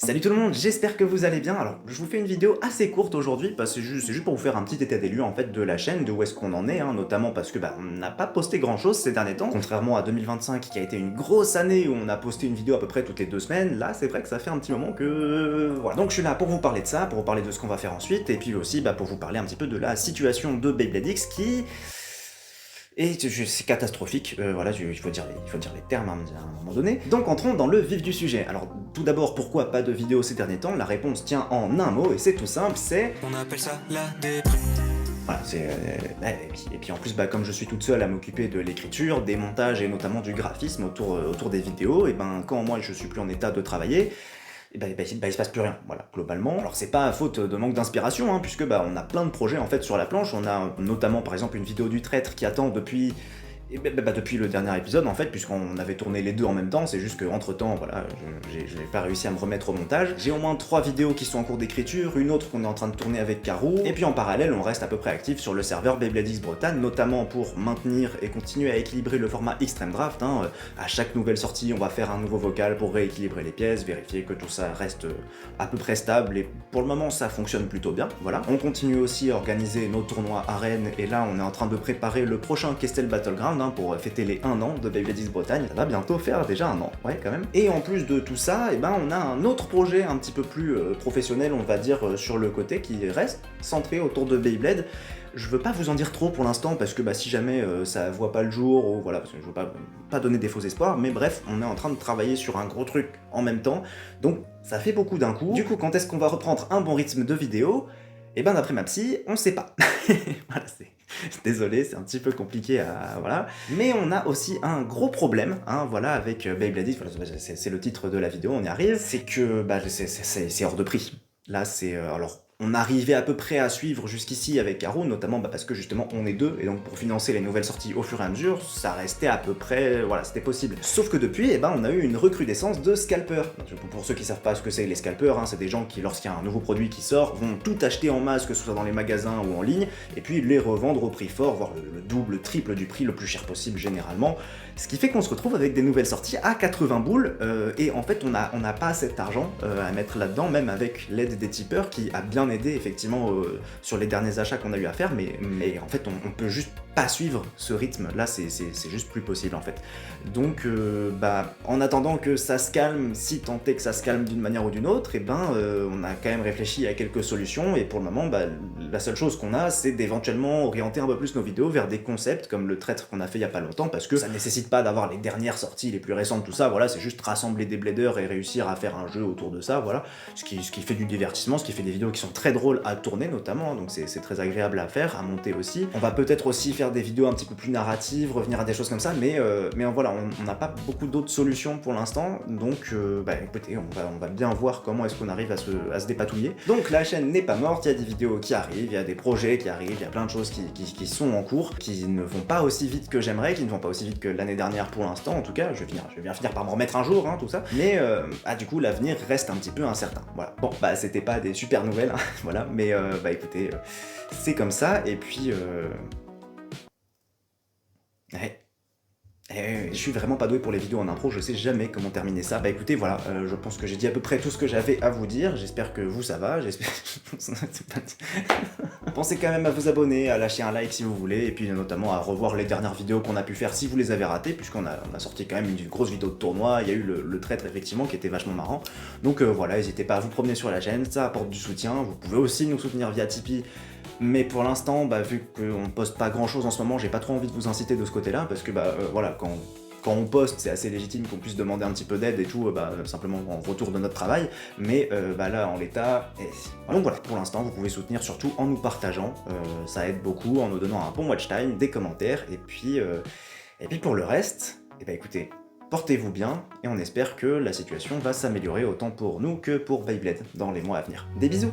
Salut tout le monde, j'espère que vous allez bien. Alors, je vous fais une vidéo assez courte aujourd'hui parce que c'est juste pour vous faire un petit état des lieux en fait de la chaîne, de où est-ce qu'on en est, notamment parce que on n'a pas posté grand chose ces derniers temps. Contrairement à 2025 qui a été une grosse année où on a posté une vidéo à peu près toutes les 2 semaines, là c'est vrai que ça fait un petit moment que voilà. Donc je suis là pour vous parler de ça, pour vous parler de ce qu'on va faire ensuite, et puis aussi pour vous parler un petit peu de la situation de Beyblade X qui et c'est catastrophique, voilà, il faut dire les termes à un moment donné. Donc entrons dans le vif du sujet. Alors tout d'abord, pourquoi pas de vidéo ces derniers temps? La réponse tient en un mot, et c'est tout simple, c'est... On appelle ça la déprime. Voilà, c'est... et puis en plus, comme je suis toute seule à m'occuper de l'écriture, des montages et notamment du graphisme autour des vidéos, et quand moi je suis plus en état de travailler, il se passe plus rien, voilà, globalement. Alors c'est pas à faute de manque d'inspiration, puisque on a plein de projets en fait sur la planche. On a notamment par exemple une vidéo du traître qui attend depuis depuis le dernier épisode en fait, puisqu'on avait tourné les deux en même temps. C'est juste qu'entre temps, voilà, j'ai pas réussi à me remettre au montage. J'ai au moins 3 vidéos qui sont en cours d'écriture, une autre qu'on est en train de tourner avec Caro, et puis en parallèle on reste à peu près actif sur le serveur Beyblade X Bretagne, notamment pour maintenir et continuer à équilibrer le format Extreme Draft. À chaque nouvelle sortie on va faire un nouveau vocal pour rééquilibrer les pièces, vérifier que tout ça reste à peu près stable, et pour le moment ça fonctionne plutôt bien, voilà. On continue aussi à organiser nos tournois arènes, et là on est en train de préparer le prochain Kestel Battleground, pour fêter les 1 an de Beyblade X Bretagne. Ça va bientôt faire déjà 1 an, ouais quand même. Et en plus de tout ça, on a un autre projet un petit peu plus professionnel, on va dire, sur le côté, qui reste centré autour de Beyblade. Je veux pas vous en dire trop pour l'instant parce que si jamais ça voit pas le jour, ou voilà, parce que je veux pas donner des faux espoirs, mais bref, on est en train de travailler sur un gros truc en même temps, donc ça fait beaucoup d'un coup. Du coup, quand est-ce qu'on va reprendre un bon rythme de vidéo? D'après ma psy, on sait pas. Voilà, désolé, c'est un petit peu compliqué à... voilà. Mais on a aussi un gros problème, voilà, avec Beyblade X, voilà, c'est le titre de la vidéo, on y arrive, c'est que c'est hors de prix. Là, c'est... alors, on arrivait à peu près à suivre jusqu'ici avec Caro, notamment parce que justement on est deux, et donc pour financer les nouvelles sorties au fur et à mesure, ça restait à peu près, voilà, c'était possible. Sauf que depuis, on a eu une recrudescence de scalpers. Pour ceux qui savent pas ce que c'est les scalpers, c'est des gens qui, lorsqu'il y a un nouveau produit qui sort, vont tout acheter en masse, que ce soit dans les magasins ou en ligne, et puis les revendre au prix fort, voire le double, le triple du prix, le plus cher possible généralement. Ce qui fait qu'on se retrouve avec des nouvelles sorties à 80 boules, et en fait on n'a pas cet argent à mettre là-dedans, même avec l'aide des tipeurs qui a bien aidé effectivement sur les derniers achats qu'on a eu à faire, mais en fait on peut juste pas suivre ce rythme là, c'est juste plus possible en fait. Donc en attendant que ça se calme, si tant est que ça se calme d'une manière ou d'une autre, on a quand même réfléchi à quelques solutions, et pour le moment la seule chose qu'on a, c'est d'éventuellement orienter un peu plus nos vidéos vers des concepts comme le traître qu'on a fait il y a pas longtemps, parce que ça nécessite pas d'avoir les dernières sorties, les plus récentes, tout ça, voilà, c'est juste rassembler des bladers et réussir à faire un jeu autour de ça, voilà, ce qui fait du divertissement, ce qui fait des vidéos qui sont très drôles à tourner notamment, donc c'est très agréable à faire, à monter aussi. On va peut-être aussi faire des vidéos un petit peu plus narratives, revenir à des choses comme ça, mais voilà, on n'a pas beaucoup d'autres solutions pour l'instant, donc écoutez, on va bien voir comment est-ce qu'on arrive à se dépatouiller. Donc la chaîne n'est pas morte, il y a des vidéos qui arrivent, il y a des projets qui arrivent, il y a plein de choses qui sont en cours, qui ne vont pas aussi vite que j'aimerais, qui ne vont pas aussi vite que l'année dernière pour l'instant, en tout cas, je vais bien finir par m'en remettre un jour, tout ça, mais du coup l'avenir reste un petit peu incertain, voilà. Bon, c'était pas des super nouvelles, voilà, mais écoutez, c'est comme ça, et puis ouais. Je suis vraiment pas doué pour les vidéos en impro, je sais jamais comment terminer ça. Écoutez, voilà, je pense que j'ai dit à peu près tout ce que j'avais à vous dire, j'espère que vous ça va, j'espère... Pensez quand même à vous abonner, à lâcher un like si vous voulez, et puis notamment à revoir les dernières vidéos qu'on a pu faire si vous les avez ratées, puisqu'on a sorti quand même une grosse vidéo de tournoi, il y a eu le traître effectivement qui était vachement marrant. Donc voilà, n'hésitez pas à vous promener sur la chaîne, ça apporte du soutien, vous pouvez aussi nous soutenir via Tipeee. Mais pour l'instant, vu qu'on poste pas grand chose en ce moment, j'ai pas trop envie de vous inciter de ce côté-là, parce que voilà, quand on poste, c'est assez légitime qu'on puisse demander un petit peu d'aide et tout, simplement en retour de notre travail, mais là, en l'état... Donc voilà, pour l'instant, vous pouvez soutenir surtout en nous partageant, ça aide beaucoup, en nous donnant un bon watch time, des commentaires, et puis pour le reste, écoutez, portez-vous bien, et on espère que la situation va s'améliorer autant pour nous que pour Beyblade dans les mois à venir. Des bisous!